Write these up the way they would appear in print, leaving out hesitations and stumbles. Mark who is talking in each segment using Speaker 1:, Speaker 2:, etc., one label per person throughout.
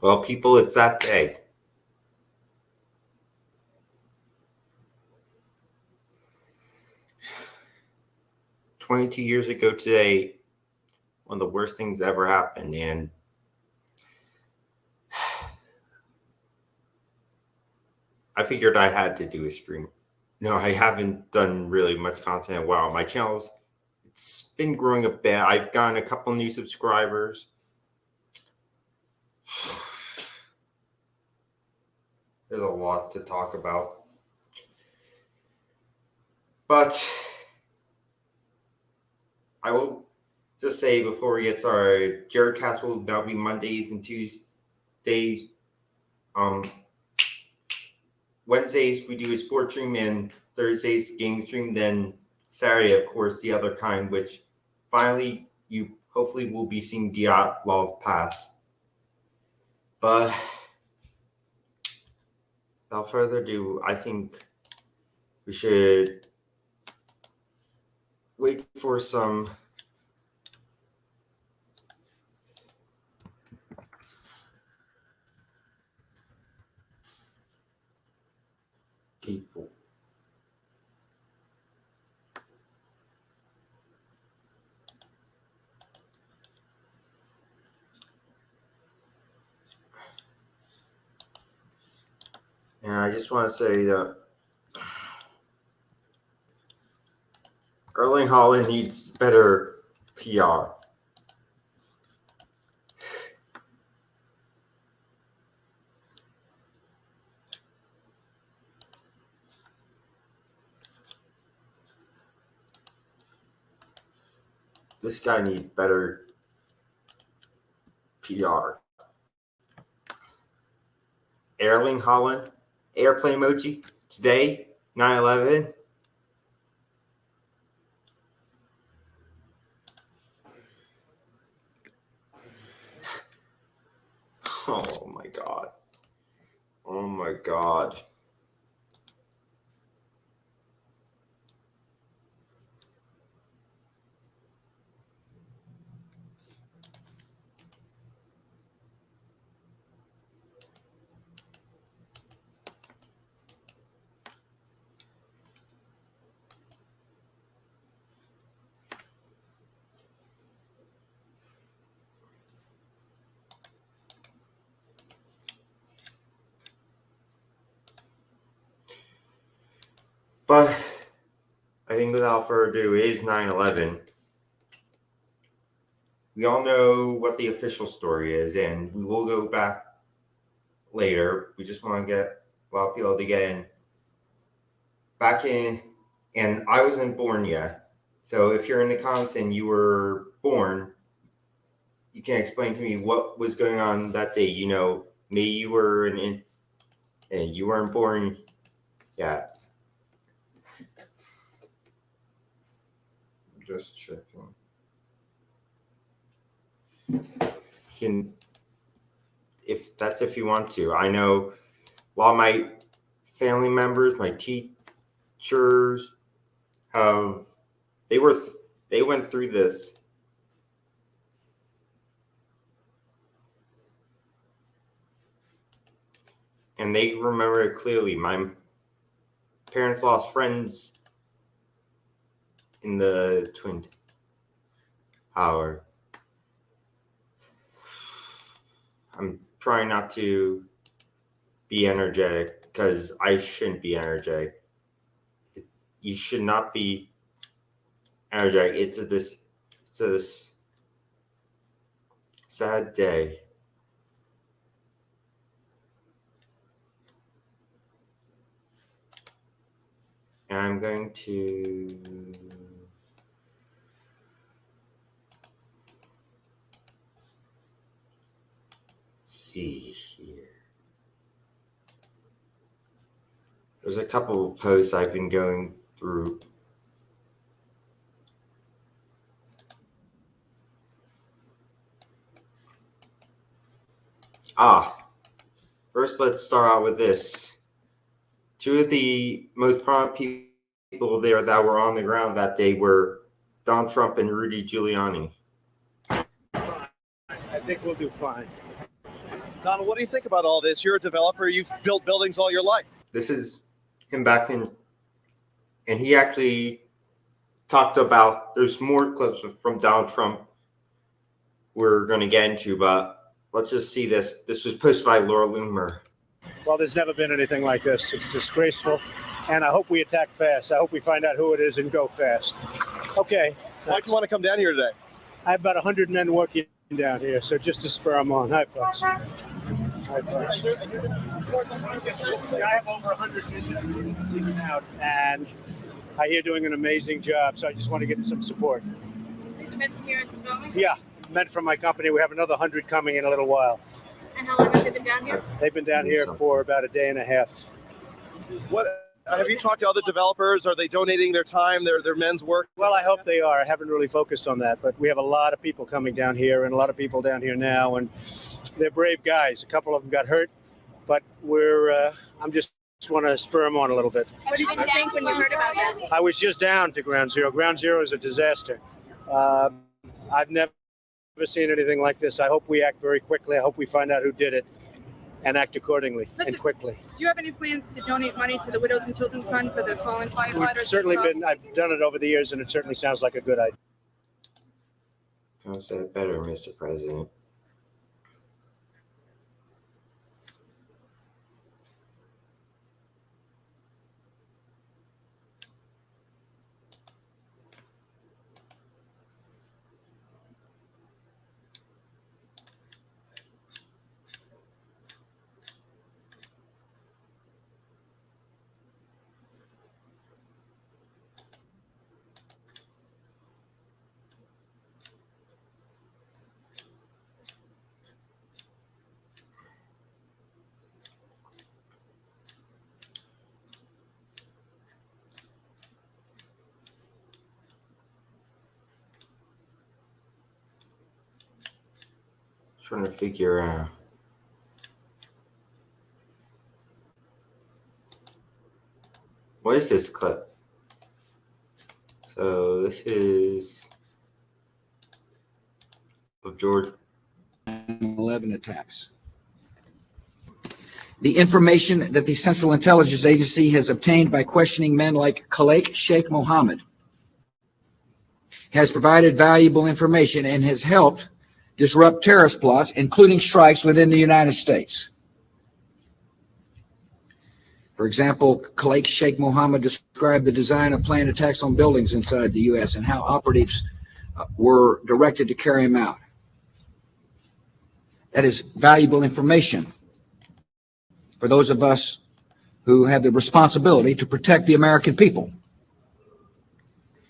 Speaker 1: Well, people, it's that day. "22 years ago today, one of the worst things ever happened, and I figured I had to do a stream. No, I haven't done really much content in a while. My channel's it's been growing a bit. I've gotten a couple new subscribers. There's a lot to talk about. But I will just say before we get started, Jared Cast will now be Mondays and Tuesdays. Wednesdays we do a sports stream, and Thursdays game stream. Then Saturday, of course, the other kind, which finally you hopefully will be seeing Dyatlov pass. But without further ado, I think we should wait for some people. And I just want to say that Erling Haaland needs better PR. This guy needs better PR. Erling Haaland, airplane emoji, today, 9/11. Oh my God. Oh my God. But I think without further ado, it is 9/11. We all know what the official story is, and we will go back later. We just want to get a lot of people to get in. Back in, and I wasn't born yet. So if you're in the comments and you were born, you can explain to me what was going on that day. You know, maybe you were and you weren't born yet. Just checking. If you want to. I know a lot of my family members, my teachers they went through this. And they remember it clearly. My parents lost friends in the Twin Tower. I'm trying not to be energetic because I shouldn't be energetic. You should not be energetic. It's this sad day. And I'm going to see here. There's a couple of posts I've been going through. First let's start out with this. Two of the most prominent people there that were on the ground that day were Donald Trump and Rudy Giuliani.
Speaker 2: I think we'll do fine. Donald, what do you think about all this? You're a developer. You've built buildings all your life.
Speaker 1: This is him back in, and he actually talked about, there's more clips from Donald Trump we're going to get into, but let's just see this. This was posted by Laura Loomer.
Speaker 3: Well, there's never been anything like this. It's disgraceful, and I hope we attack fast. I hope we find out who it is and go fast. Okay.
Speaker 2: Why do you want to come down here today?
Speaker 3: I have about 100 men working down here, so just to spur them on. Hi, folks. Hi, folks. I have over 100 men out, and I hear doing an amazing job, so I just want to get some support.
Speaker 4: These are men from here in development?
Speaker 3: Yeah, men from my company. We have another 100 coming in a little while.
Speaker 4: And how long have they been down here?
Speaker 3: They've been down here for about a day and a half.
Speaker 2: What have you talked to other developers? Are they donating their time, their men's work?
Speaker 3: Well, I hope they are. I haven't really focused on that, but we have a lot of people coming down here and a lot of people down here now, and they're brave guys. A couple of them got hurt, but I'm just want to spur them on a little bit.
Speaker 4: What did you think when you heard about this?
Speaker 3: I was just down to Ground Zero. Ground Zero is a disaster. I've never seen anything like this. I hope we act very quickly. I hope we find out who did it and act accordingly and quickly.
Speaker 4: Do you have any plans to donate money to the Widows and Children's Fund for the fallen firefighters?
Speaker 3: I've done it over the years, and it certainly sounds like a good idea.
Speaker 1: I'll say it better, Mr. President. Trying to figure out. What is this clip? So this is of George
Speaker 5: 11 attacks. The information that the Central Intelligence Agency has obtained by questioning men like Khalek Sheikh Mohammed has provided valuable information and has helped disrupt terrorist plots, including strikes within the United States. For example, Khalek Sheikh Mohammed described the design of planned attacks on buildings inside the U.S. and how operatives were directed to carry them out. That is valuable information for those of us who have the responsibility to protect the American people.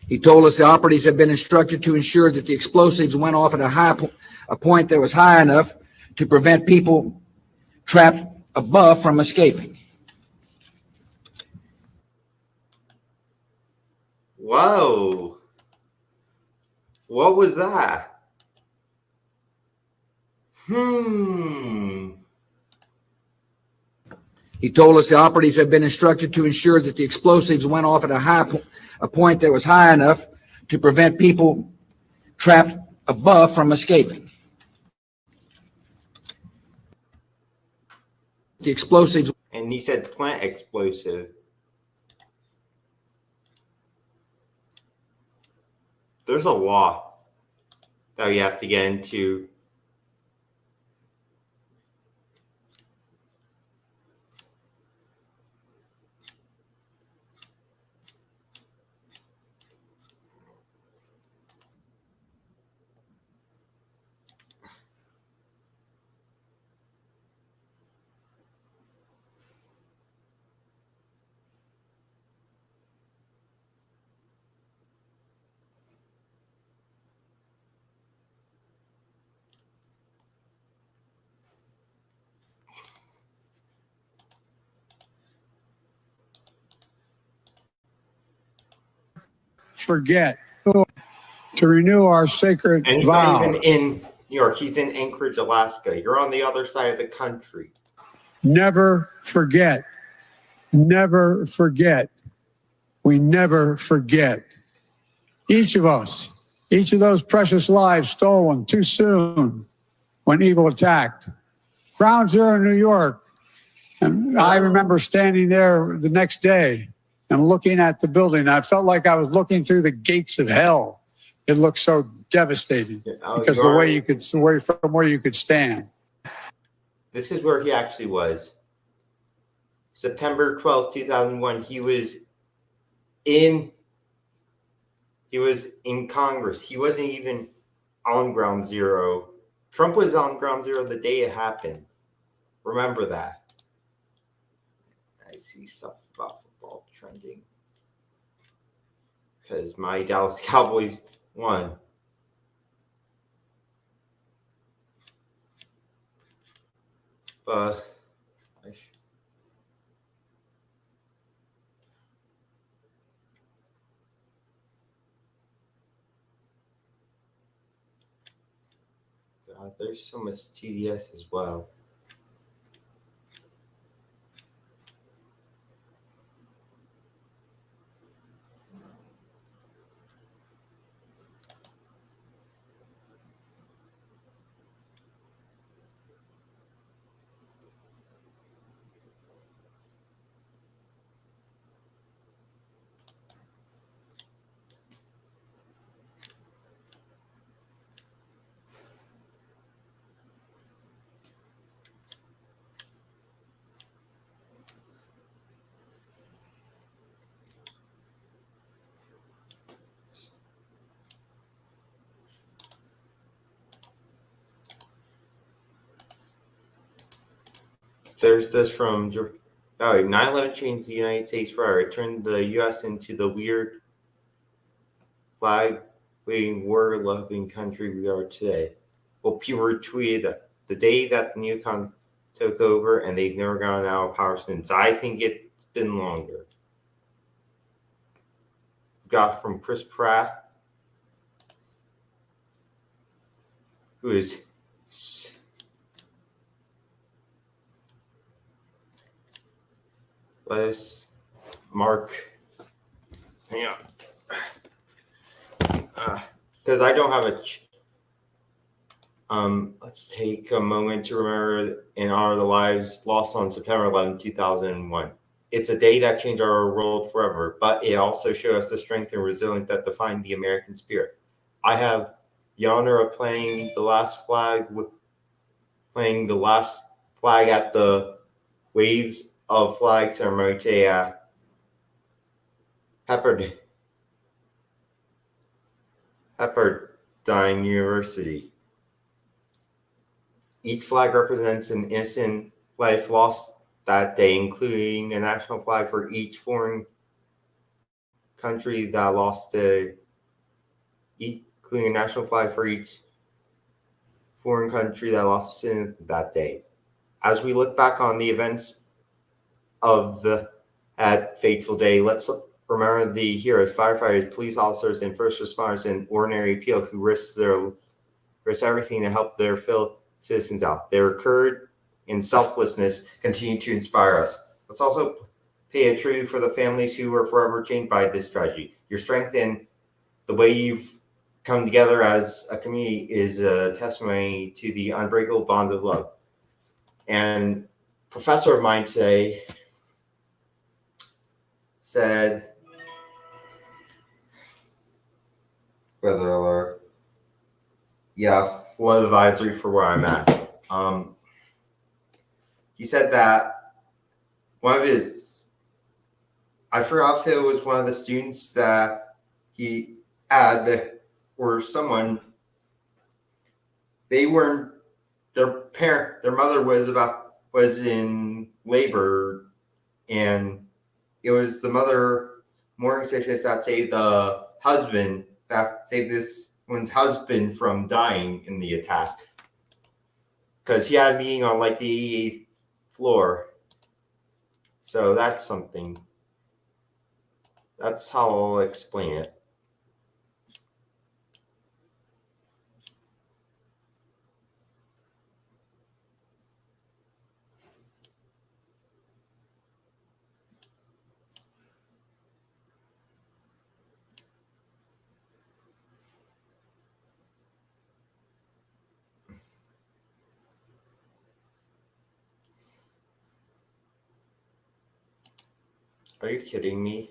Speaker 5: He told us the operatives had been instructed to ensure that the explosives went off at a point that was high enough to prevent people trapped above from escaping.
Speaker 1: Whoa. What was that?
Speaker 5: He told us the operatives had been instructed to ensure that the explosives went off at a point that was high enough to prevent people trapped above from escaping. The explosives.
Speaker 1: And he said plant explosive. There's a law that we have to get into.
Speaker 6: Forget to renew our sacred
Speaker 1: And he's
Speaker 6: vow.
Speaker 1: not even in New York. He's in Anchorage, Alaska. You're on the other side of the country.
Speaker 6: Never forget. Never forget. We never forget. Each of us, each of those precious lives stolen too soon when evil attacked. Ground Zero in New York. And I remember standing there the next day and looking at the building. I felt like I was looking through the gates of hell. It looked so devastating because from where you could stand.
Speaker 1: This is where he actually was. September 12th, 2001, he was in Congress. He wasn't even on Ground Zero. Trump was on Ground Zero the day it happened. Remember that. I see stuff about football trending because my Dallas Cowboys won. But God, there's so much TDS as well. There's this from 9/11 changed the United States forever. It turned the U.S. into the weird flag-waving, war-loving country we are today. Well, people tweeted that the day that the neocons took over, and they've never gone out of power since. I think it's been longer. Got from Chris Pratt, who is let's mark. Hang on. Because I don't have a. Let's take a moment to remember and honor the lives lost on September 11, 2001. It's a day that changed our world forever, but it also showed us the strength and resilience that define the American spirit. I have the honor of playing the last flag at the Waves of Flag ceremony today at Pepperdine University. Each flag represents an innocent life lost that day, including a national flag for each foreign country that lost including a national flag for each foreign country that lost a citizen that day. As we look back on the events of that fateful day, let's remember the heroes, firefighters, police officers, and first responders, and ordinary people who risked everything to help their fellow citizens out. Their courage and selflessness continue to inspire us. Let's also pay a tribute for the families who were forever changed by this tragedy. Your strength and the way you've come together as a community is a testimony to the unbreakable bonds of love. And a professor of mine today said, flood advisory for where I'm at. He said that one of his, I forgot if it was one of the students that he had that or someone, they weren't, their mother was in labor, and it was the mother mourning sickness that saved this one's husband from dying in the attack, because he had a meeting on like the 88th floor. So that's something. That's how I'll explain it. Are you kidding me?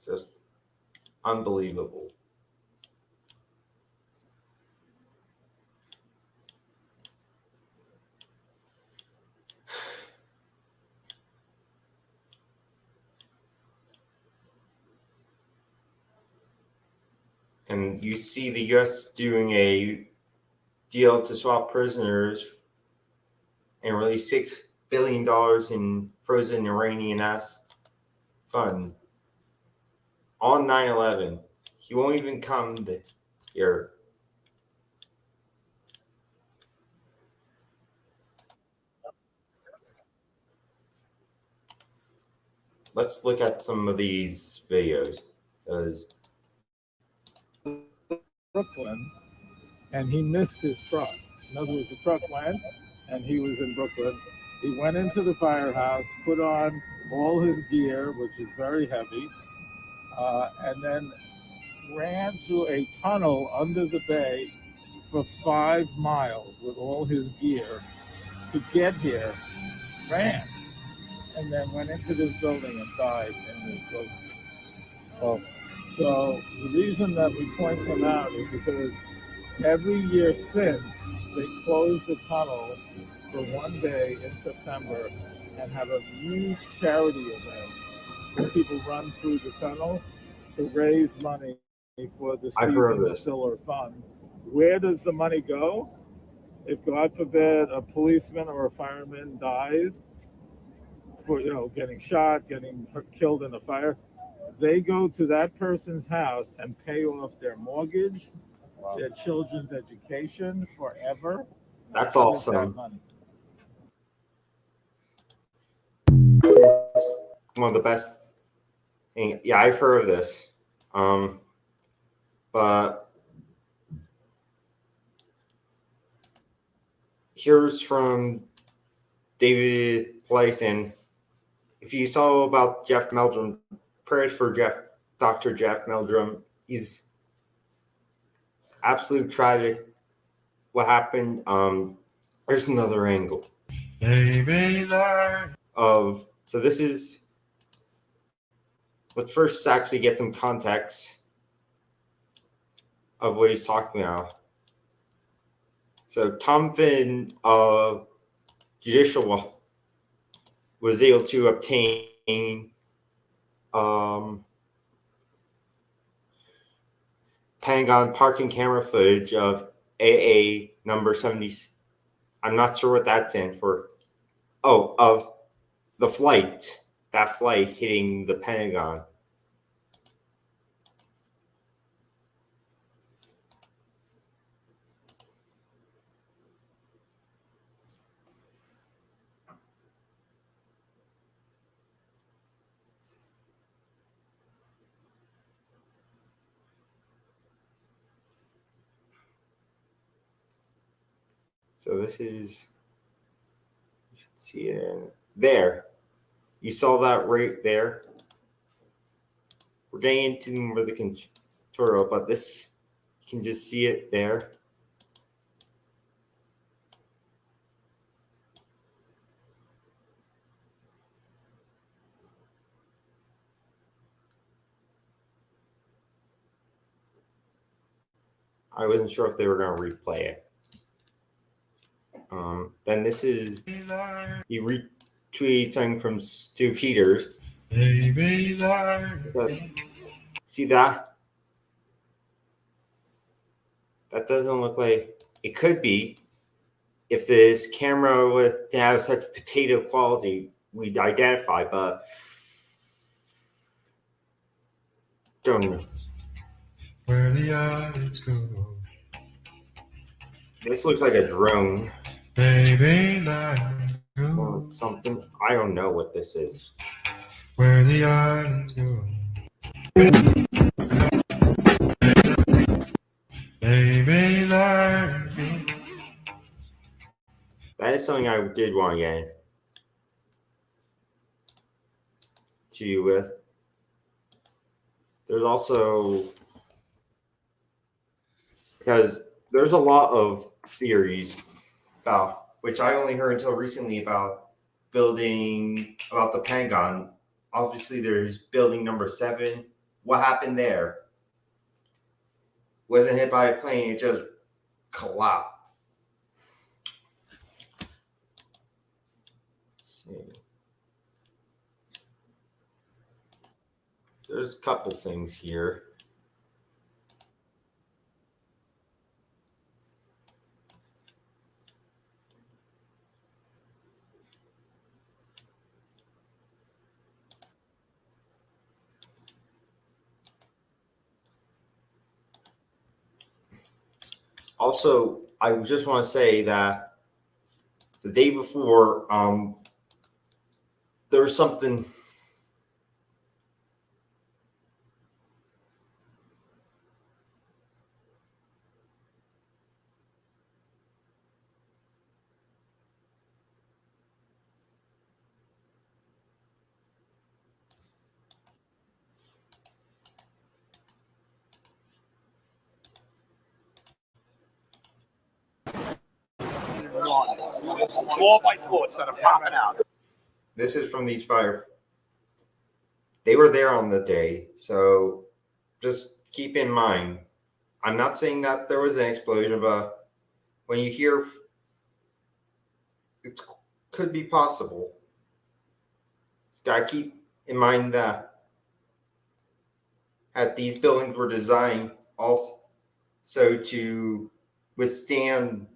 Speaker 1: Just unbelievable. And you see the US doing a deal to swap prisoners and release $6 billion in frozen Iranian ass fund on 9/11. He won't even come here. Let's look at some of these videos. Because
Speaker 7: Brooklyn, and he missed his truck. In other words, the truck went, and he was in Brooklyn. He went into the firehouse, put on all his gear, which is very heavy, and then ran through a tunnel under the bay for 5 miles with all his gear to get here. Ran, and then went into this building and died in this building. Oh. So the reason that we point him out is because every year since, they closed the tunnel for one day in September and have a huge charity event where people run through the tunnel to raise money for the
Speaker 1: I've heard of
Speaker 7: Stephen
Speaker 1: this.
Speaker 7: Siller Fund. Where does the money go? If God forbid a policeman or a fireman dies for getting shot, getting killed in a fire, they go to that person's house and pay off their mortgage, their children's education forever.
Speaker 1: that's
Speaker 7: with that
Speaker 1: awesome.
Speaker 7: money.
Speaker 1: One of the best things. Yeah, I've heard of this. But here's from David Place, and if you saw about Jeff Meldrum, prayers for Dr. Jeff Meldrum. He's absolute tragic. What happened? There's another angle of. So this is. Let's first actually get some context of what he's talking about. So Tom Finn, judicial, was able to obtain Pentagon parking camera footage of AA number 70. I'm not sure what that stands for. Oh, of the flight, that flight hitting the Pentagon. So this is, you should see it there. You saw that right there. We're getting into more of the tutorial, but this, you can just see it there. I wasn't sure if they were going to replay it. Then this is, he retweeted something from Stu Peters. See that? That doesn't look like, it could be, if this camera would have such potato quality, we'd identify, but don't know.
Speaker 8: Where the audience go.
Speaker 1: This looks like a drone
Speaker 8: Baby, let go.
Speaker 1: or something. I don't know what this is.
Speaker 8: Where the audience go. Baby, let go.
Speaker 1: That is something I did want to get to you with. There's also, because there's a lot of theories about, which I only heard until recently, about the Pentagon. Obviously, there's building number 7. What happened there? Wasn't hit by a plane, it just collapsed. Let's see. There's a couple things here. Also, I just want to say that the day before, there was something.
Speaker 9: Floor by floor instead of popping out.
Speaker 1: This is from these fire. They were there on the day, so just keep in mind. I'm not saying that there was an explosion, but when you hear, it could be possible. Gotta keep in mind that these buildings were designed also to withstand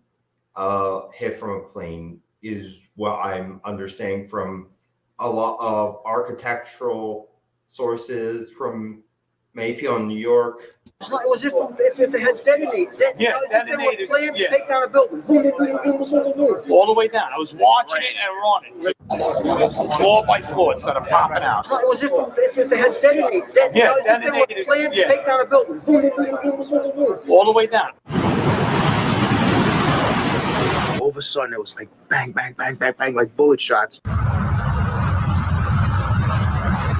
Speaker 1: hit from a plane, is what I'm understanding from a lot of architectural sources from maybe on New York.
Speaker 10: It was if they had detonated.
Speaker 9: Yeah,
Speaker 10: They were
Speaker 9: detonated,
Speaker 10: planned to
Speaker 9: yeah.
Speaker 10: take down a building. Boom, boom, boom, boom, boom, boom, boom.
Speaker 9: All the way down. I was watching it and running. Floor by floor instead of popping out.
Speaker 10: It was if they had detonated.
Speaker 9: Yeah,
Speaker 10: They were
Speaker 9: detonated,
Speaker 10: planned to
Speaker 9: yeah.
Speaker 10: take down a building. Boom, boom, boom, boom, boom, boom, boom.
Speaker 9: All the way down.
Speaker 2: All of a sudden, it was like bang, bang, bang, bang, bang, like bullet shots.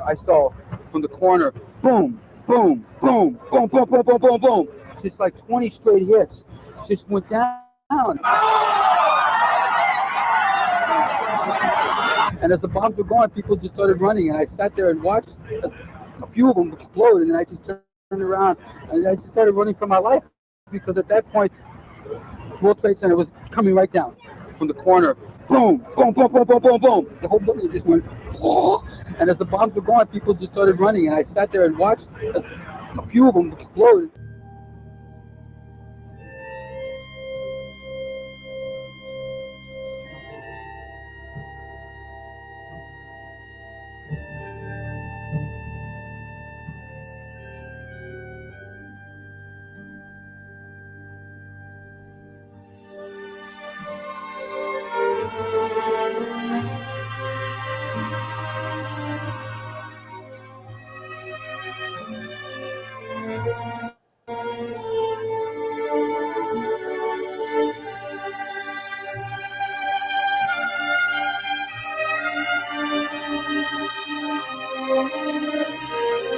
Speaker 11: I saw from the corner, boom, boom, boom, boom, boom, boom, boom, boom, boom. Just like 20 straight hits. Just went down. And as the bombs were going, people just started running. And I sat there and watched a few of them explode. And I just turned around and I just started running for my life. Because at that point, World Trade Center was coming right down from the corner. Boom, boom, boom, boom, boom, boom, boom. The whole building just went, oh. And as the bombs were going, people just started running. And I sat there and watched a few of them explode.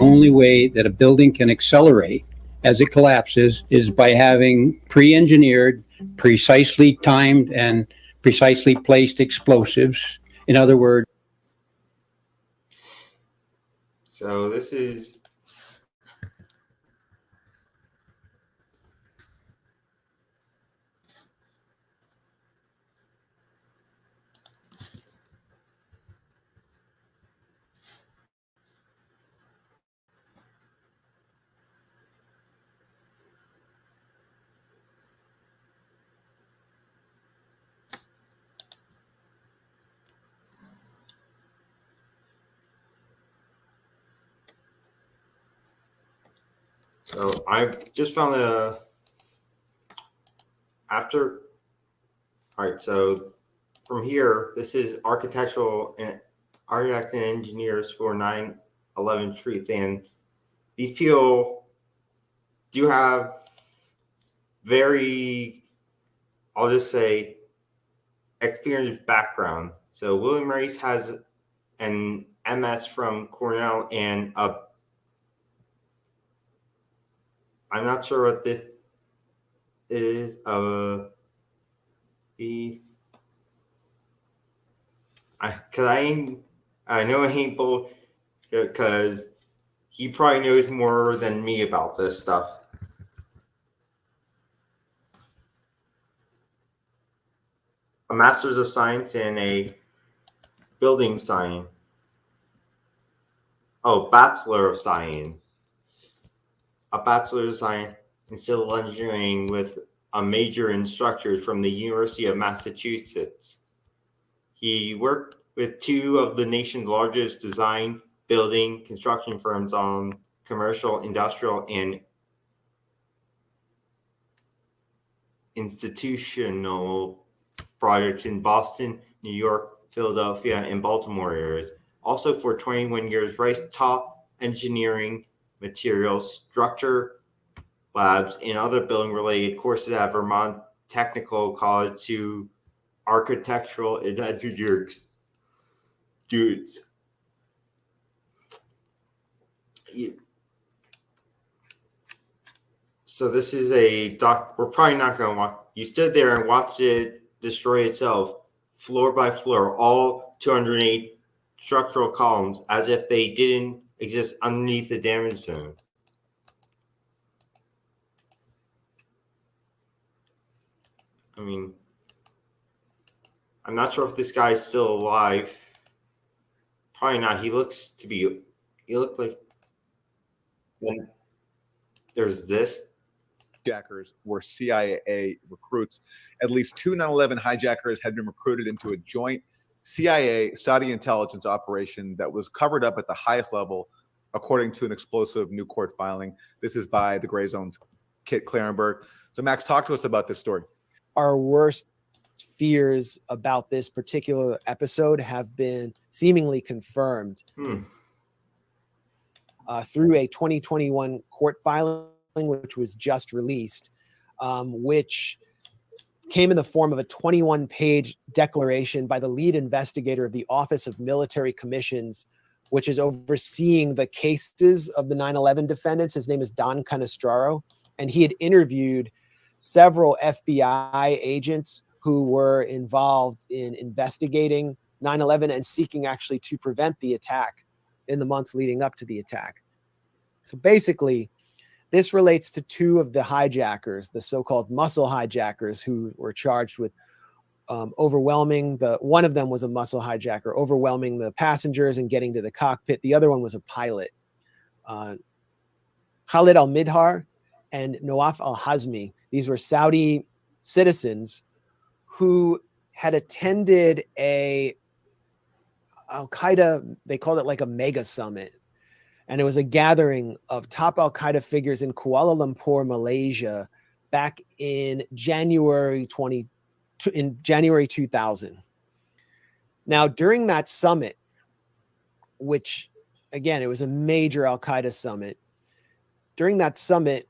Speaker 12: Only way that a building can accelerate as it collapses is by having pre-engineered, precisely timed, and precisely placed explosives. In other words,
Speaker 1: So this is so I just found after. All right, so from here, this is architectural and architects and engineers for 9/11 Truth, and these people do have very, I'll just say, experienced background. So William Race has an MS from Cornell and I'm not sure what is I know I ain't bull because he probably knows more than me about this stuff. A master's of science and a building science. Oh, bachelor of science. A bachelor of science in civil engineering with a major in structures from the University of Massachusetts. He worked with two of the nation's largest design, building, construction firms on commercial, industrial, and institutional projects in Boston, New York, Philadelphia, and Baltimore areas. Also, for 21 years, Rice taught engineering, materials, structure labs, and other building-related courses at Vermont Technical College to architectural and engineering students. So this is a doc. We're probably not going to watch. You stood there and watched it destroy itself, floor by floor, all 208 structural columns, as if they didn't exist underneath the damage zone. I mean, I'm not sure if this guy's still alive. Probably not. He looks like. Then there's this.
Speaker 13: Hijackers were CIA recruits. At least two 9/11 hijackers had been recruited into a joint CIA Saudi intelligence operation that was covered up at the highest level, according to an explosive new court filing. This is by the Gray Zone's Kit Clarenberg. So, Max, talk to us about this story.
Speaker 14: Our worst fears about this particular episode have been seemingly confirmed through a 2021 court filing, which was just released, which came in the form of a 21-page declaration by the lead investigator of the Office of Military Commissions, which is overseeing the cases of the 9/11 defendants. His name is Don Canestraro, and he had interviewed several FBI agents who were involved in investigating 9/11 and seeking actually to prevent the attack in the months leading up to the attack. So basically, this relates to two of the hijackers, the so-called muscle hijackers, who were charged with overwhelming one of them was a muscle hijacker, overwhelming the passengers and getting to the cockpit. The other one was a pilot. Khalid al-Midhar and Nawaf al-Hazmi. These were Saudi citizens who had attended a Al-Qaeda, they called it like a mega summit. And it was a gathering of top Al-Qaeda figures in Kuala Lumpur, Malaysia, back in January 2000. Now, during that summit, which, again, it was a major Al-Qaeda summit, during that summit,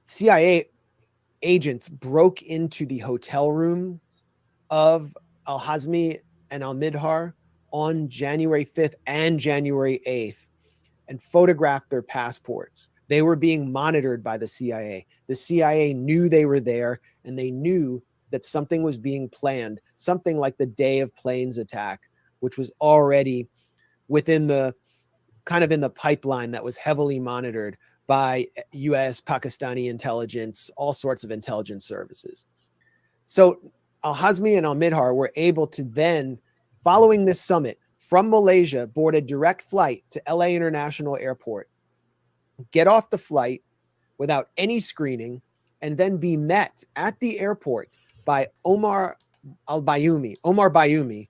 Speaker 14: CIA agents broke into the hotel room of al-Hazmi and al-Midhar on January 5th and January 8th and photographed their passports. They were being monitored by the CIA. The CIA knew they were there, and they knew that something was being planned, something like the Day of Planes attack, which was already within the kind of in the pipeline that was heavily monitored by US, Pakistani intelligence, all sorts of intelligence services. So al-Hazmi and al-Midhar were able to then, following this summit, from Malaysia, board a direct flight to LA International Airport, get off the flight without any screening, and then be met at the airport by Omar Bayoumi,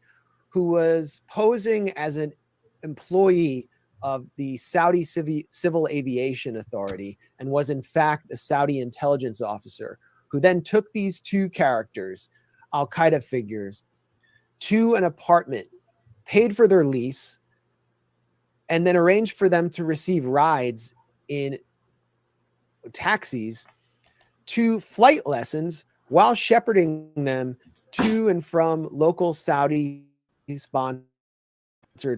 Speaker 14: who was posing as an employee of the Saudi Civil Aviation Authority and was in fact a Saudi intelligence officer, who then took these two characters, Al-Qaeda figures, to an apartment, paid for their lease, and then arranged for them to receive rides in taxis to flight lessons while shepherding them to and from local Saudi-sponsored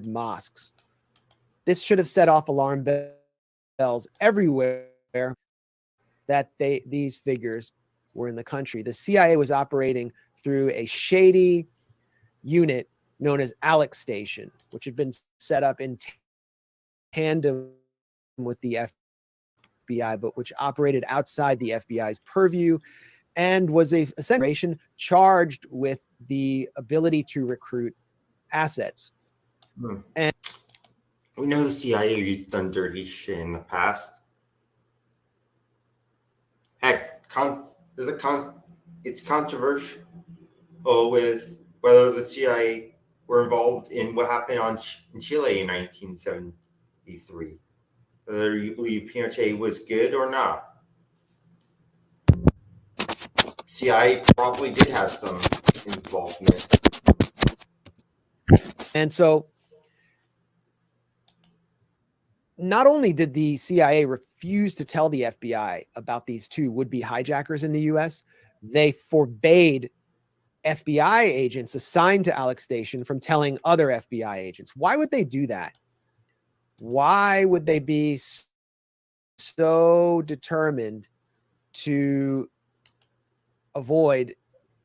Speaker 14: mosques. This should have set off alarm bells everywhere that these figures were in the country. The CIA was operating through a shady unit known as Alex Station, which had been set up in tandem with the FBI, but which operated outside the FBI's purview and was a essentially charged with the ability to recruit assets. And
Speaker 1: we know the CIA has done dirty shit in the past. Heck, it's controversial with whether the CIA were involved in what happened in Chile in 1973. Whether you believe Pinochet was good or not. CIA probably did have some involvement.
Speaker 14: And so not only did the CIA refuse to tell the FBI about these two would-be hijackers in the US, they forbade FBI agents assigned to Alex Station from telling other FBI agents. Why would they do that? Why would they be so determined to avoid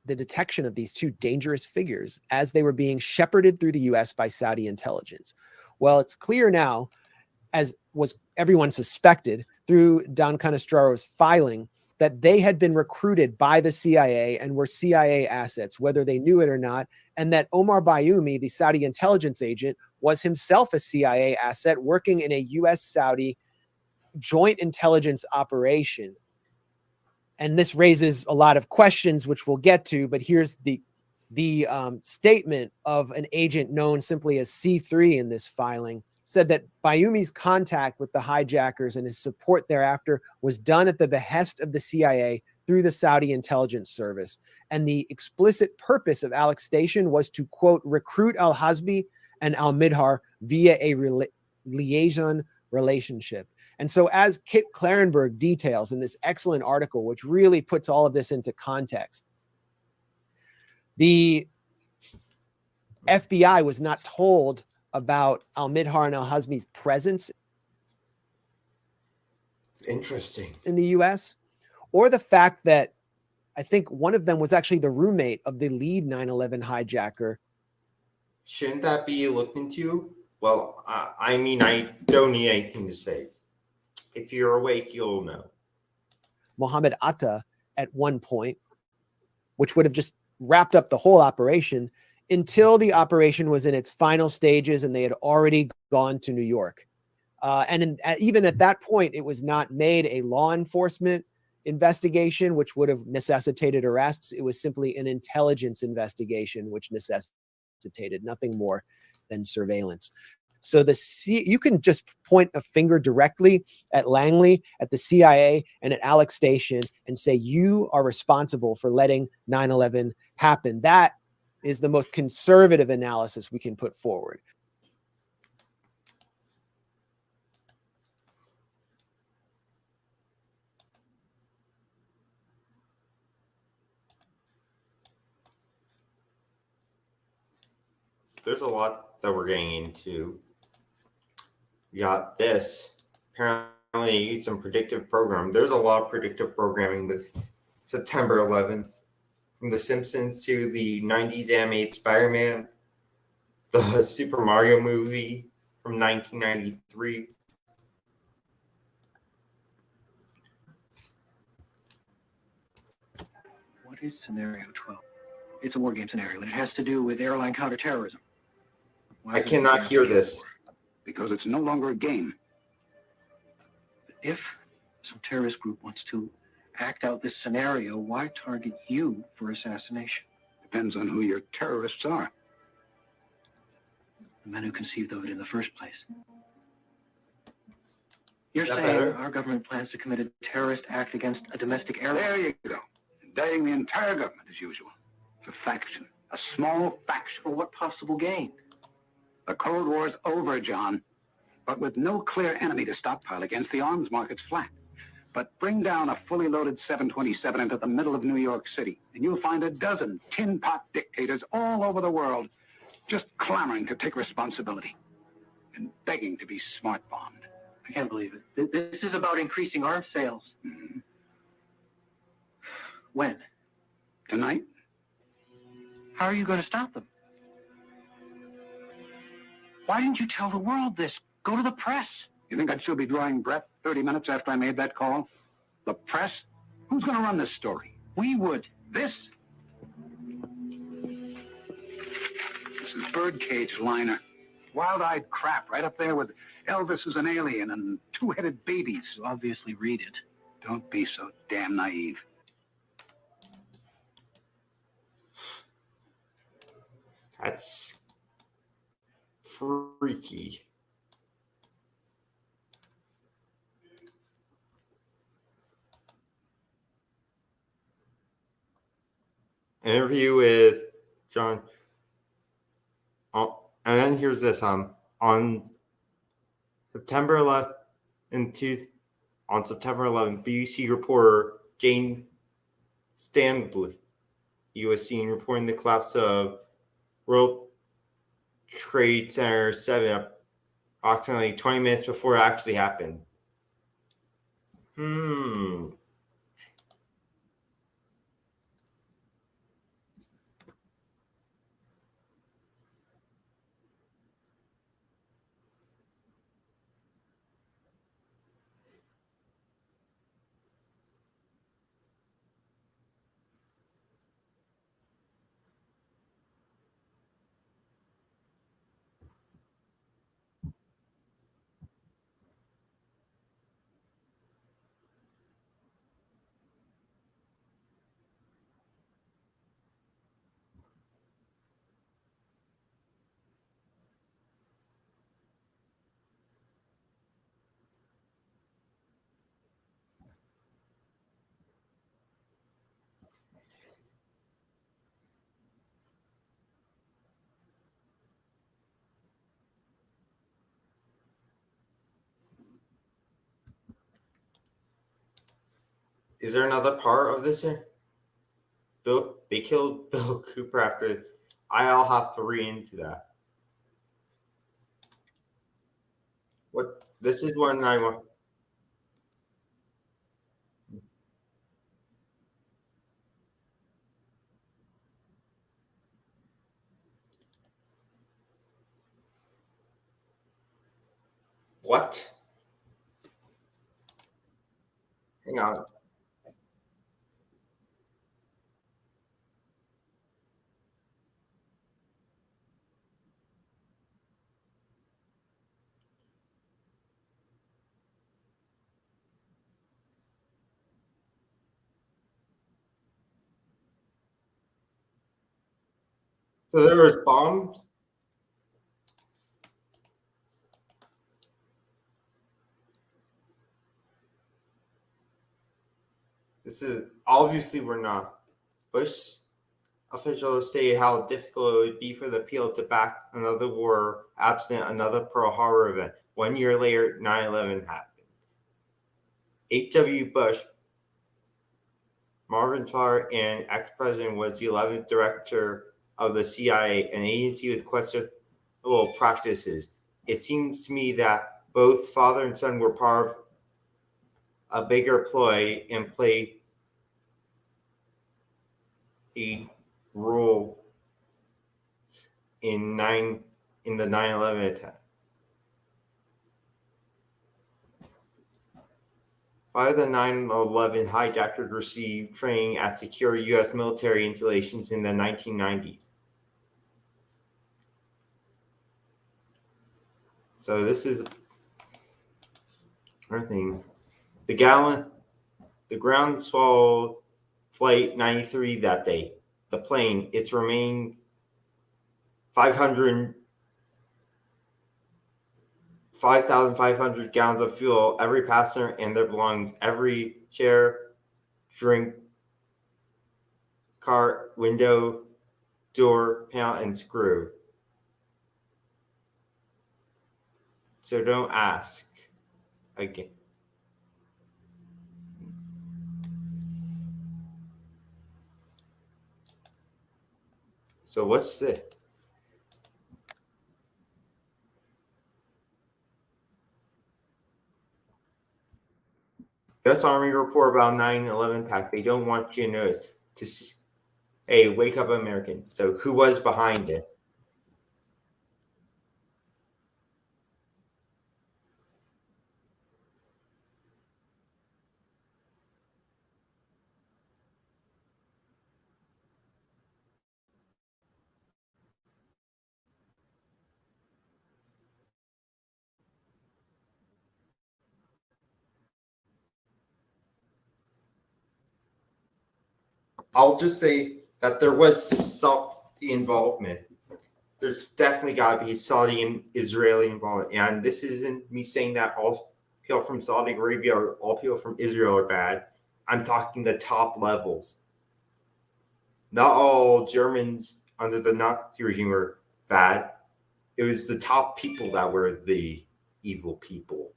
Speaker 14: the detection of these two dangerous figures as they were being shepherded through the US by Saudi intelligence? Well, it's clear now, as was everyone suspected through Don Canestraro's filing, that they had been recruited by the CIA and were CIA assets, whether they knew it or not, and that Omar Bayoumi, the Saudi intelligence agent, was himself a CIA asset working in a US-Saudi joint intelligence operation. And this raises a lot of questions, which we'll get to, but here's the statement of an agent known simply as C3 in this filing. Said that Bayoumi's contact with the hijackers and his support thereafter was done at the behest of the CIA through the Saudi intelligence service. And the explicit purpose of Alex Station was to, quote, recruit al-Hasbi and al-Midhar via a liaison relationship. And so as Kit Klarenberg details in this excellent article, which really puts all of this into context, the FBI was not told about al-Midhar and al-Hasmi's presence in the US, or the fact that I think one of them was actually the roommate of the lead 9/11 hijacker.
Speaker 1: Shouldn't that be looked into? Well, I mean, I don't need anything to say. If you're awake, you'll know.
Speaker 14: Mohammed Atta at one point, which would have just wrapped up the whole operation until the operation was in its final stages and they had already gone to New York. Even at that point, it was not made a law enforcement investigation, which would have necessitated arrests. It was simply an intelligence investigation, which necessitated nothing more than surveillance. So you can just point a finger directly at Langley, at the CIA, and at Alex Station and say, you are responsible for letting 9/11 happen. That is the most conservative analysis we can put forward.
Speaker 1: There's a lot that we're getting into. We got this. Apparently, some predictive program. There's a lot of predictive programming with September 11th. From The Simpsons to the 90s animated Spider-Man, the Super Mario movie from 1993.
Speaker 15: What is Scenario 12? It's a war game scenario, and it has to do with airline counterterrorism.
Speaker 1: I cannot hear this.
Speaker 15: Because it's no longer a game. If some terrorist group wants to act out this scenario, why target you for assassination? Depends on who your terrorists are. The men who conceived of it in the first place. You're saying our government plans to commit a terrorist act against a domestic airline? There you go. Indicting the entire government as usual. It's a faction. A small faction. For what possible gain? The Cold War's over, John. But with no clear enemy to stockpile against, the arms market's flat. But bring down a fully loaded 727 into the middle of New York City, and you'll find a dozen tin pot dictators all over the world just clamoring to take responsibility and begging to be smart-bombed. I can't believe it. This is about increasing arms sales. Mm-hmm. When? Tonight? How are you going to stop them? Why didn't you tell the world this? Go to the press. You think I'd still be drawing breath 30 minutes after I made that call? The press? Who's going to run this story? We would. This is Birdcage liner. Wild-eyed crap right up there with Elvis as an alien and two-headed babies. You obviously read it. Don't be so damn naive.
Speaker 1: That's freaky. Interview with John. And then here's this. On September 11th, on September 11th, BBC reporter Jane Stanley, he was seen reporting the collapse of World Trade Center 7 approximately 20 minutes before it actually happened. Is there another part of this here? They killed Bill Cooper after. I'll have to read into that. What? This is when I want. What? Hang on. So there was bombs. This is obviously we're not. Bush officials stated how difficult it would be for the PLO to back another war absent another Pearl Harbor event. 1 year later, 9/11 happened. H.W. Bush, Marvin Clark, and ex-president was the 11th director of the CIA, an agency with questionable practices. It seems to me that both father and son were part of a bigger ploy and played a role in the 9/11 attack. 5 of the 9/11 hijackers received training at secure U.S. military installations in the 1990s. So this is everything. The ground swallowed Flight 93 that day. The plane, its remaining 5,500 gallons of fuel, every passenger and their belongings, every chair, drink, car, window, door, panel, and screw. So don't ask again. So what's this? U.S. Army report about 9/11 attack. They don't want you to know it. Hey, wake up, American. So who was behind it? I'll just say that there was Saudi involvement. There's definitely got to be Saudi and Israeli involvement. And this isn't me saying that all people from Saudi Arabia or all people from Israel are bad. I'm talking the top levels. Not all Germans under the Nazi regime were bad. It was the top people that were the evil people.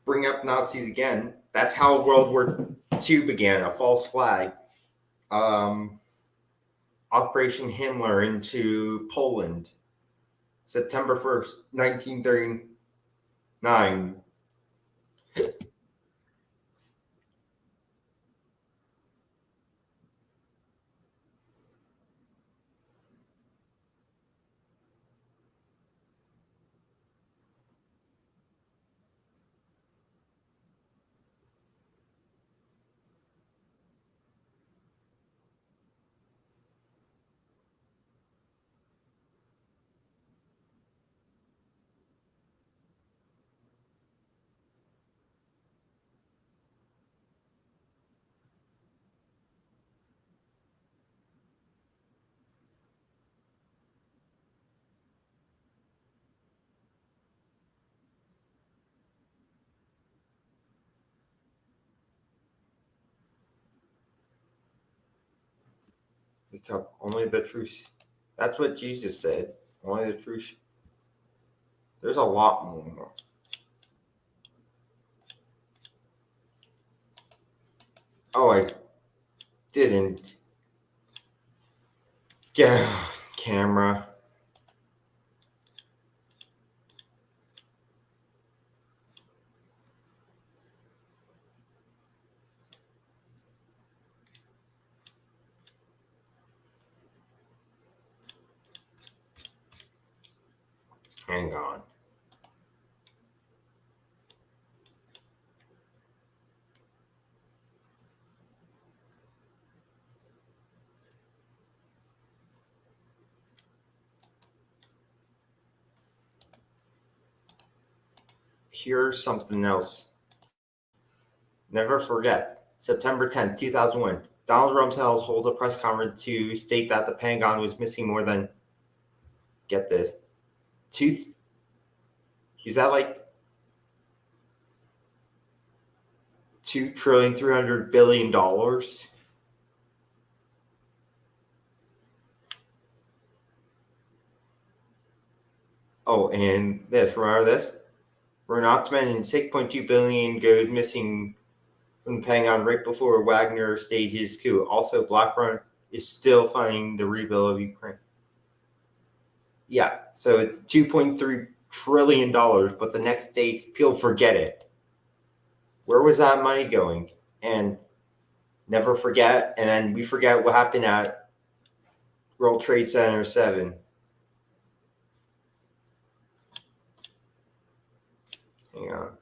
Speaker 1: Bring up Nazis again. That's how World War II began, a false flag. Operation Himmler into Poland, September 1st, 1939. Because only the truth. That's what Jesus said. Only the truth. There's a lot more. Oh, I didn't get camera. Hang on. Here's something else. Never forget, September 10th, 2001. Donald Rumsfeld holds a press conference to state that the Pentagon was missing more than, get this, is that like $2,300,000,000,000? Oh, and this, remember this? We're not spending $6.2 billion goes missing from the Pentagon right before Wagner stages coup. Also, BlackRock is still funding the rebuild of Ukraine. Yeah, so it's $2.3 trillion, but the next day people forget it. Where was that money going? And never forget. And then we forget what happened at World Trade Center 7. Hang on.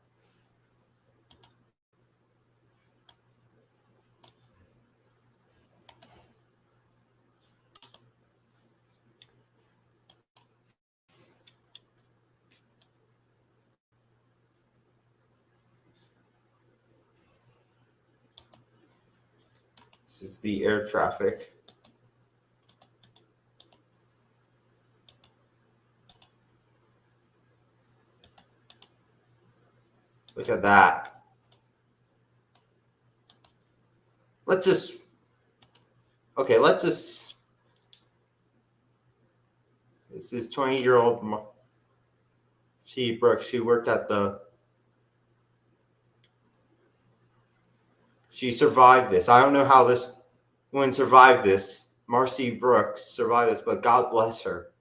Speaker 1: This is the air traffic. Look at that. Let's just this is 20-year-old C. Brooks, who worked at the She survived this. I don't know how this woman survived this. Marcy Brooks survived this, but God bless her.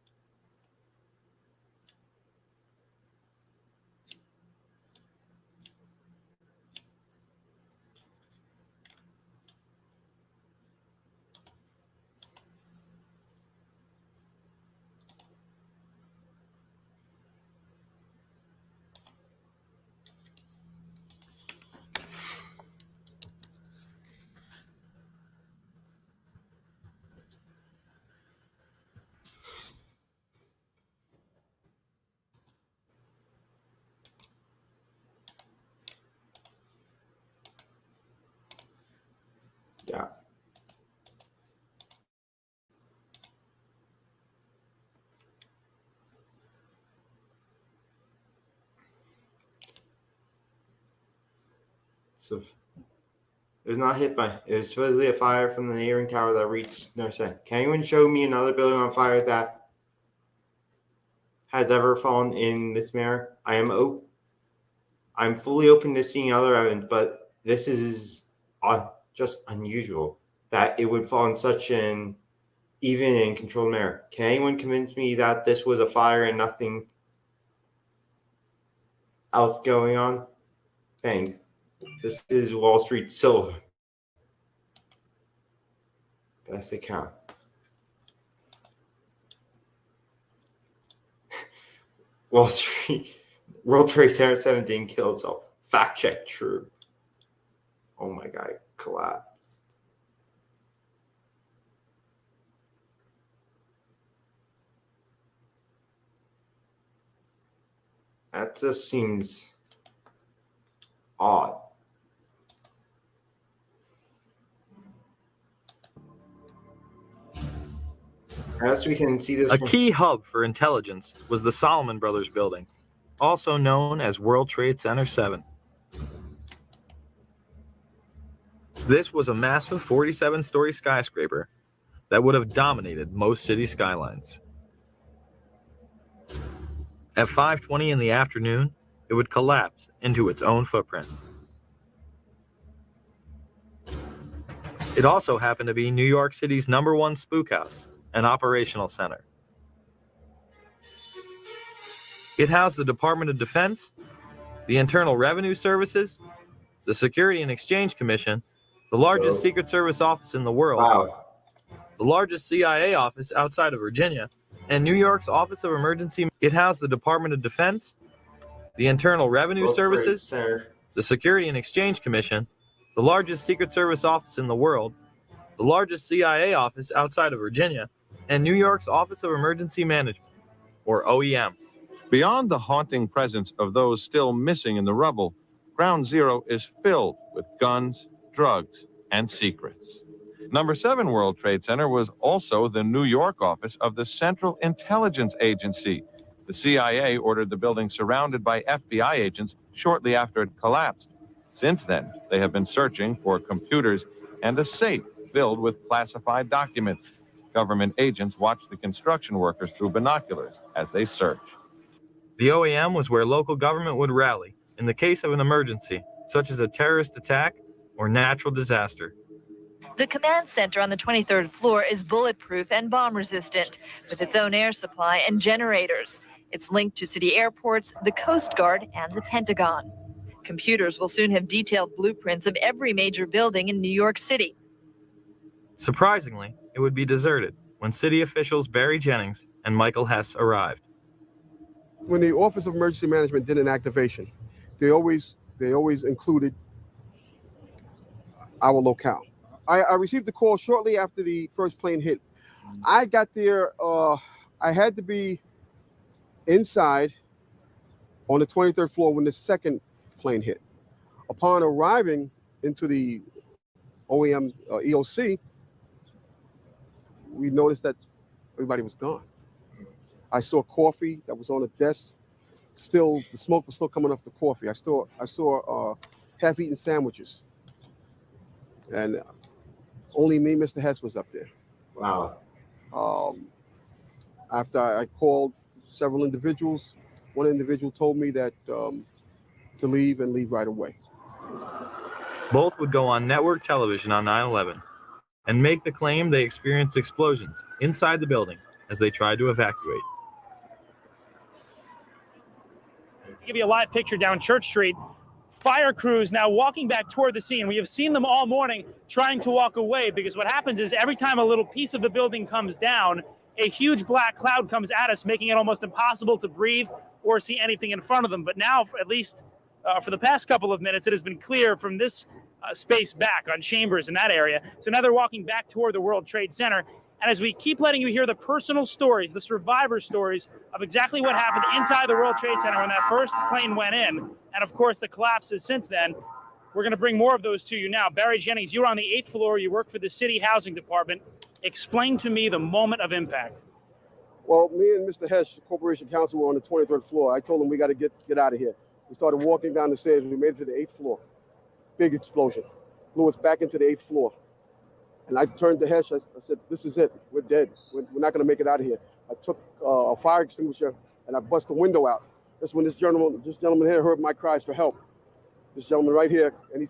Speaker 1: Yeah. So it was not hit by. It was supposedly a fire from the neighboring tower that reached North Side. Can anyone show me another building on fire that has ever fallen in this manner? I'm fully open to seeing other evidence, but this is just unusual that it would fall in such an even and controlled manner. Can anyone convince me that this was a fire and nothing else going on? Thanks. This is Wall Street Silver. Best account. Wall Street, World Trade Center 17 killed itself. Fact check true. Oh my God, it collapsed. That just seems odd. As we can see this.
Speaker 16: A key hub for intelligence was the Solomon Brothers building, also known as World Trade Center 7. This was a massive 47-story skyscraper that would have dominated most city skylines. At 5:20 in the afternoon, it would collapse into its own footprint. It also happened to be New York City's #1 spook house and operational center. It housed the Department of Defense, the Internal Revenue Services, the Security and Exchange Commission, the largest Secret Service office in the world, the largest CIA office outside of Virginia, and New York's Office of Emergency. It housed the Department of Defense, the Internal Revenue Services, the Security and Exchange Commission, the largest Secret Service office in the world, the largest CIA office outside of Virginia, and New York's Office of Emergency Management, or OEM.
Speaker 17: Beyond the haunting presence of those still missing in the rubble, Ground Zero is filled with guns, drugs, and secrets. Number 7 World Trade Center was also the New York office of the Central Intelligence Agency. The CIA ordered the building surrounded by FBI agents shortly after it collapsed. Since then, they have been searching for computers and a safe filled with classified documents. Government agents watch the construction workers through binoculars as they search.
Speaker 16: The OEM was where local government would rally in the case of an emergency, such as a terrorist attack or natural disaster.
Speaker 18: The command center on the 23rd floor is bulletproof and bomb resistant, with its own air supply and generators. It's linked to city airports, the Coast Guard, and the Pentagon. Computers will soon have detailed blueprints of every major building in New York City.
Speaker 16: Surprisingly, it would be deserted when city officials Barry Jennings and Michael Hess arrived.
Speaker 19: When the Office of Emergency Management did an activation, they always included our locale. I received the call shortly after the first plane hit. I got there, I had to be inside on the 23rd floor when the second plane hit. Upon arriving into the OEM EOC, we noticed that everybody was gone. I saw coffee that was on a desk. Still, the smoke was still coming off the coffee. I saw half-eaten sandwiches. And only me, Mr. Hess, was up there.
Speaker 1: Wow.
Speaker 19: After I called several individuals, one individual told me that to leave and leave right away.
Speaker 16: Both would go on network television on 9/11 and make the claim they experienced explosions inside the building as they tried to evacuate.
Speaker 20: To give you a live picture down Church Street, fire crews now walking back toward the scene. We have seen them all morning trying to walk away, because what happens is every time a little piece of the building comes down, a huge black cloud comes at us, making it almost impossible to breathe or see anything in front of them. But now, at least for the past couple of minutes, it has been clear from this space back on Chambers in that area. So now they're walking back toward the World Trade Center. And as we keep letting you hear the personal stories, the survivor stories of exactly what happened inside the World Trade Center when that first plane went in, and of course the collapses since then, we're going to bring more of those to you now. Barry Jennings, you're on the 8th floor. You work for the City Housing Department. Explain to me the moment of impact.
Speaker 19: Well, me and Mr. Hesh, Corporation Counsel, were on the 23rd floor. I told him we got to get out of here. We started walking down the stairs. We made it to the 8th floor. Big explosion. Blew us back into the 8th floor. And I turned to Hesh. I said, this is it. We're dead. We're not going to make it out of here. I took a fire extinguisher and I bust the window out. That's when this gentleman here heard my cries for help. This gentleman right here, and he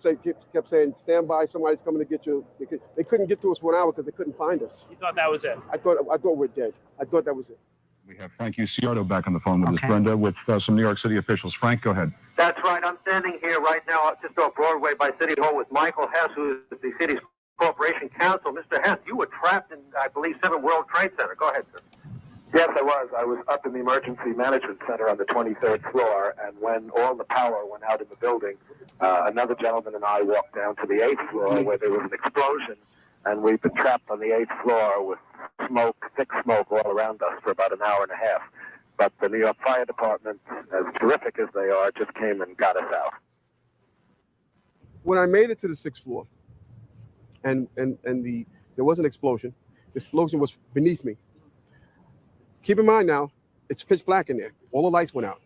Speaker 19: kept saying, stand by, somebody's coming to get you. They couldn't get to us for an hour because they couldn't find us.
Speaker 20: You thought that was it?
Speaker 19: I thought we're dead. I thought that was it.
Speaker 21: We have Frank Uciardo back on the phone with us, Brenda, with some New York City officials. Frank, go ahead.
Speaker 22: That's right. I'm standing here right now just off Broadway by City Hall with Michael Hess, who is the city's Corporation Counsel. Mr. Hess, you were trapped in, I believe, 7 World Trade Center. Go ahead, sir.
Speaker 23: Yes, I was. I was up in the Emergency Management Center on the 23rd floor, and when all the power went out in the building, another gentleman and I walked down to the 8th floor where there was an explosion, and we've been trapped on the 8th floor with smoke, thick smoke all around us for about an hour and a half. But the New York Fire Department, as terrific as they are, just came and got us out.
Speaker 19: When I made it to the 6th floor, and there was an explosion, the explosion was beneath me. Keep in mind now, it's pitch black in there. All the lights went out.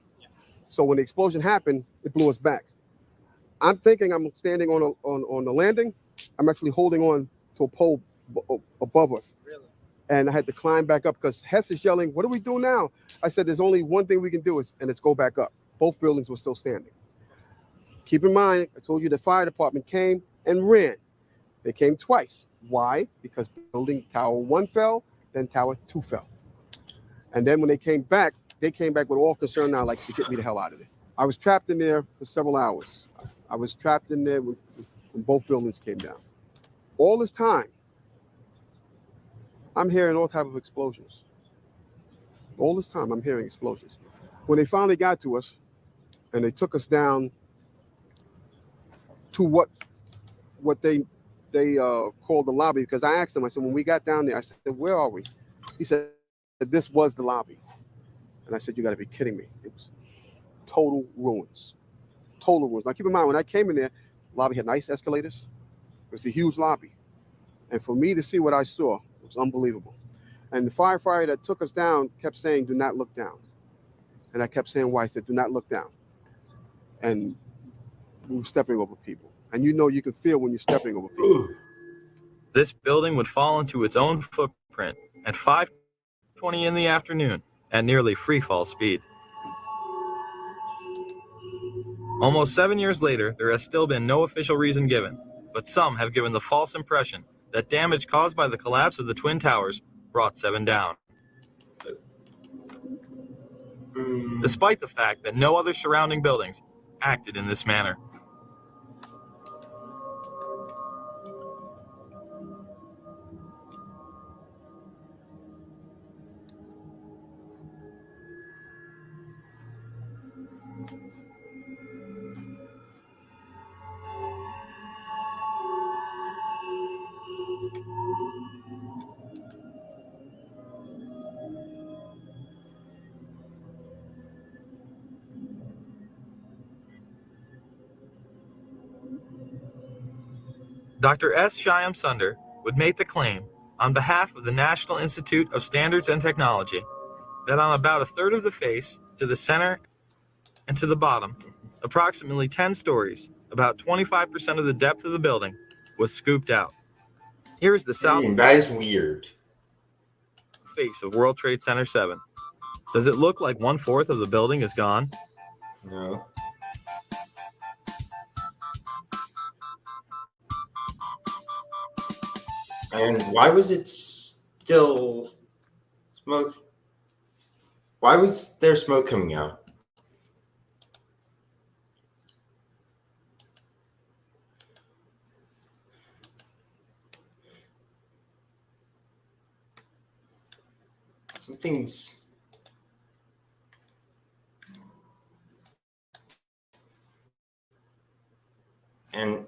Speaker 19: So when the explosion happened, it blew us back. I'm thinking I'm standing on the landing. I'm actually holding on to a pole above us. Really? And I had to climb back up because Hess is yelling, what do we do now? I said, there's only one thing we can do, and it's go back up. Both buildings were still standing. Keep in mind, I told you the fire department came and ran. They came twice. Why? Because building Tower 1 fell, then Tower 2 fell. And then when they came back with all concern now, like, to get me the hell out of there. I was trapped in there for several hours. I was trapped in there when both buildings came down. All this time, I'm hearing all type of explosions. All this time, I'm hearing explosions. When they finally got to us, and they took us down to what they called the lobby, because I asked them, I said, when we got down there, I said, where are we? He said, this was the lobby. And I said, you got to be kidding me. It was total ruins. Total ruins. Now, keep in mind, when I came in there, the lobby had nice escalators. It was a huge lobby. And for me to see what I saw, it was unbelievable. And the firefighter that took us down kept saying, do not look down. And I kept saying, why? I said, do not look down. And we were stepping over people. And you know you can feel when you're stepping over people.
Speaker 16: This building would fall into its own footprint at 5:20 in the afternoon at nearly free fall speed. Almost 7 years later, there has still been no official reason given, but some have given the false impression that damage caused by the collapse of the Twin Towers brought 7 down. Despite the fact that no other surrounding buildings acted in this manner. Dr. S. Shyam Sunder would make the claim on behalf of the National Institute of Standards and Technology that on about a third of the face, to the center and to the bottom, approximately 10 stories, about 25% of the depth of the building, was scooped out. Here is the south.
Speaker 1: That is weird.
Speaker 16: Face of World Trade Center 7. Does it look like 1/4 of the building is gone?
Speaker 1: No. And why was it still smoke? Why was there smoke coming out? Something's. And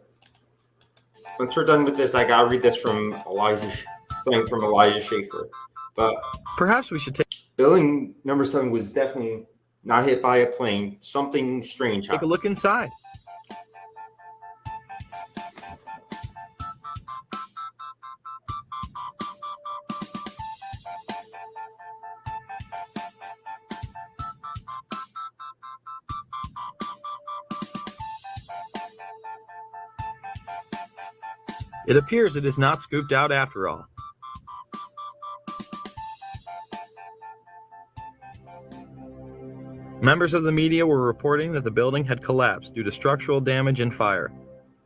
Speaker 1: once we're done with this, I gotta read this from something from Elijah Schaefer. But
Speaker 16: perhaps we should take
Speaker 1: building number 7 was definitely not hit by a plane. Something strange happened.
Speaker 16: a look inside. It appears it is not scooped out after all. Members of the media were reporting that the building had collapsed due to structural damage and fire,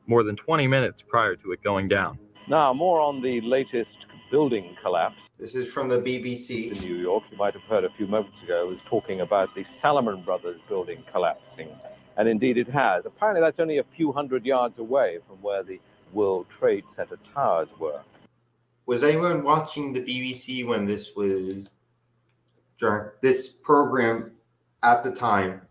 Speaker 16: more than 20 minutes prior to it going down.
Speaker 3: Now, more on the latest building collapse.
Speaker 1: This is from the BBC.
Speaker 3: In New York, you might have heard a few moments ago, was talking about the Salomon Brothers building collapsing. And indeed it has. Apparently that's only a few hundred yards away from where the World Trade Center towers were.
Speaker 1: Was anyone watching the BBC when this was during this program at the time?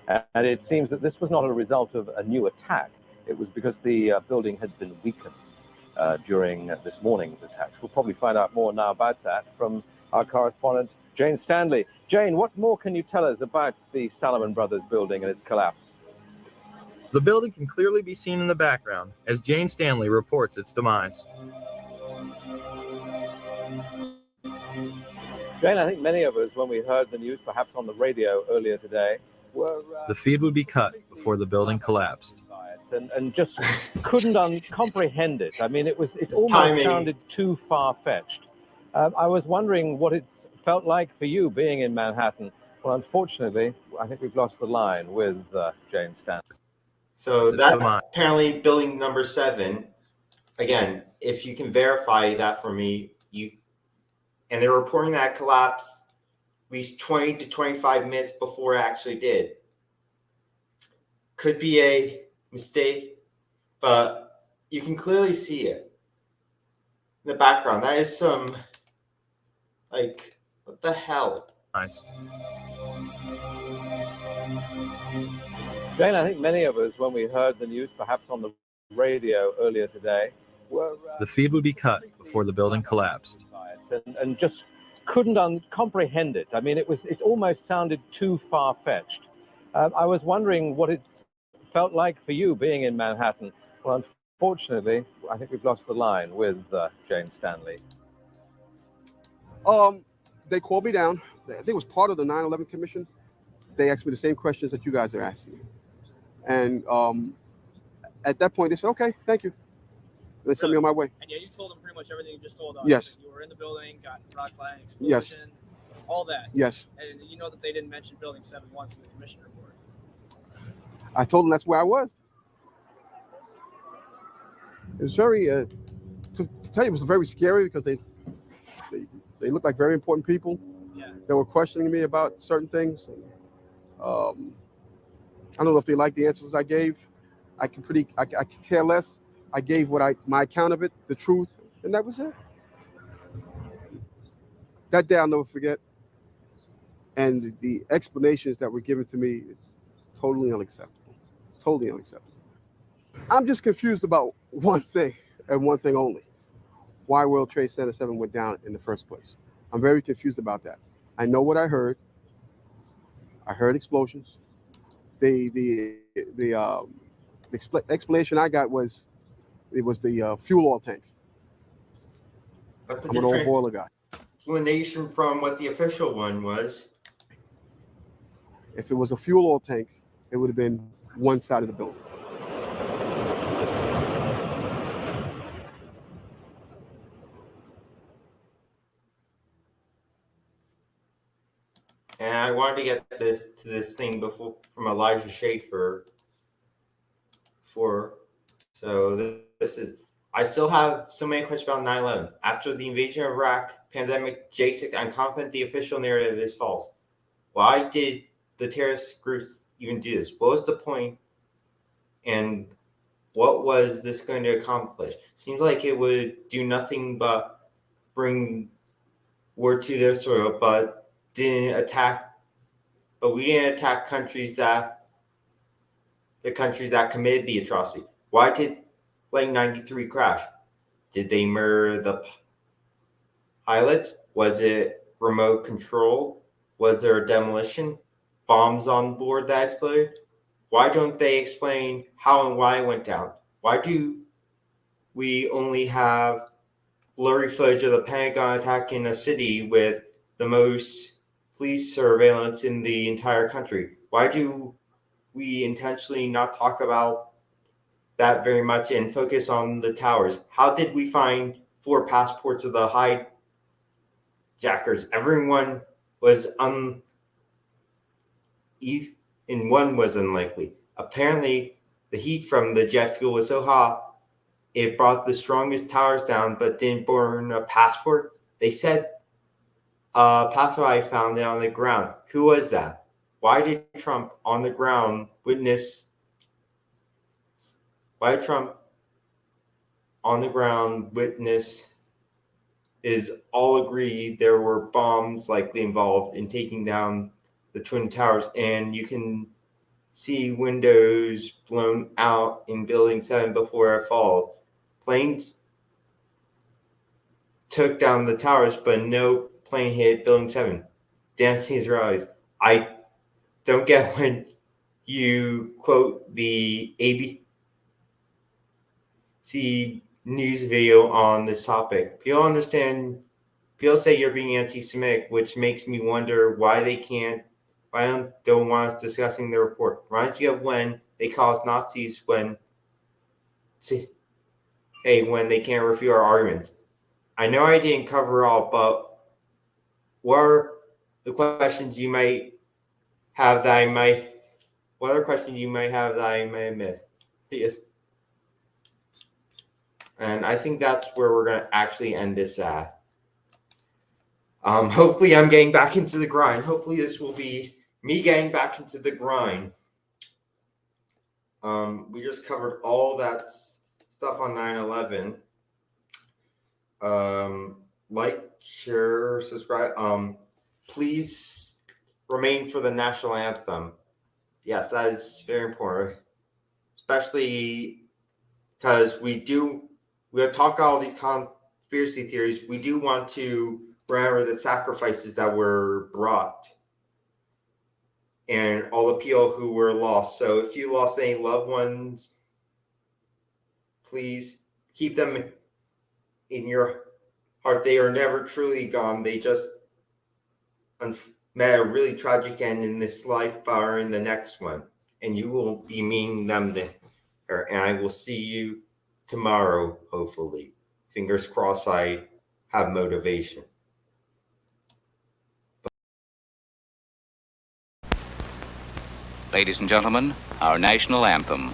Speaker 3: And it seems that this was not a result of a new attack. It was because the building had been weakened during this morning's attacks. We'll probably find out more now about that from our correspondent, Jane Stanley. Jane, what more can you tell us about the Salomon Brothers building and its collapse?
Speaker 16: The building can clearly be seen in the background as Jane Stanley reports its demise.
Speaker 3: Jane, I think many of us, when we heard the news, perhaps on the radio earlier today, were...
Speaker 16: The feed would be cut before the building collapsed.
Speaker 3: And just couldn't comprehend it. I mean, it almost sounded too far-fetched. I was wondering what it felt like for you being in Manhattan. Well, unfortunately, I think we've lost the line with Jane Stanley.
Speaker 1: So that apparently building number 7, again, if you can verify that for me, and they're reporting that collapse at least 20 to 25 minutes before it actually did. Could be a mistake, but you can clearly see it in the background. That is some, like, what the hell?
Speaker 16: Nice.
Speaker 3: Jane, I think many of us, when we heard the news, perhaps on the radio earlier today, were...
Speaker 16: The feed would be cut before the building collapsed.
Speaker 3: And just couldn't comprehend it. I mean, it almost sounded too far-fetched. I was wondering what it felt like for you being in Manhattan. Well, unfortunately, I think we've lost the line with Jane Stanley.
Speaker 19: They called me down. I think it was part of the 9/11 Commission. They asked me the same questions that you guys are asking me. And at that point, they said, okay, thank you. They sent me on my way.
Speaker 4: And yeah, you told them pretty much everything you just told us.
Speaker 19: Yes.
Speaker 4: You were in the building, got rock sliding,
Speaker 19: Yes.
Speaker 4: explosion, all that.
Speaker 19: Yes.
Speaker 4: And you know that they didn't mention Building 7 once in the commission report.
Speaker 19: I told them that's where I was. It was very, to tell you, it was very scary because they looked like very important people.
Speaker 4: Yeah.
Speaker 19: They were questioning me about certain things. And, I don't know if they liked the answers I gave. I could care less. I gave my account of it, the truth, and that was it. That day I'll never forget. And the explanations that were given to me is totally unacceptable. Totally unacceptable. I'm just confused about one thing and one thing only. Why World Trade Center 7 went down in the first place. I'm very confused about that. I know what I heard. I heard explosions. The explanation I got was it was the fuel oil tank.
Speaker 1: That's a
Speaker 19: I'm an old
Speaker 1: different
Speaker 19: boiler guy.
Speaker 1: explanation from what the official one was.
Speaker 19: If it was a fuel oil tank, it would have been one side of the building.
Speaker 1: And I wanted to get to this thing before from Elijah Schaefer. So this is I still have so many questions about 9/11. After the invasion of Iraq, pandemic, J6, I'm confident the official narrative is false. Why did the terrorist groups even do this? What was the point? And what was this going to accomplish? Seems like it would do nothing but bring war to their soil, but we didn't attack the countries that committed the atrocity. Why did Flight 93 crash? Did they murder the pilots? Was it remote control? Was there a demolition? Bombs on board that exploded? Why don't they explain how and why it went down? Why do we only have blurry footage of the Pentagon attacking a city with the most police surveillance in the entire country? Why do we intentionally not talk about that very much and focus on the towers? How did we find 4 passports of the hijackers? Everyone was and one was unlikely. Apparently, the heat from the jet fuel was so hot, it brought the strongest towers down, but didn't burn a passport. They said a passport found it on the ground. Who was that? Why did Trump on the ground witness is all agree there were bombs likely involved in taking down the Twin Towers, and you can see windows blown out in Building 7 before it falls. Planes took down the towers, but no plane hit Building 7. Dancing Israelis. I don't get when you quote the ABC news video on this topic. People say you're being anti-Semitic, which makes me wonder why don't want us discussing the report. Reminds you of when they call us Nazis when they can't refute our arguments. I know I didn't cover all, but what are the questions you might have that I might have missed? Yes. And I think that's where we're going to actually end this at. Hopefully I'm getting back into the grind. Hopefully this will be me getting back into the grind. We just covered all that stuff on 9/11. Like, share, subscribe. Please remain for the national anthem. Yes, that is very important, especially because we talk all these conspiracy theories. We do want to remember the sacrifices that were brought and all the people who were lost. So if you lost any loved ones, please keep them in your heart. They are never truly gone. They just met a really tragic end in this life, but are in the next one. And you will be meeting them there. And I will see you tomorrow, hopefully. Fingers crossed I have motivation.
Speaker 5: Ladies and gentlemen, our national anthem.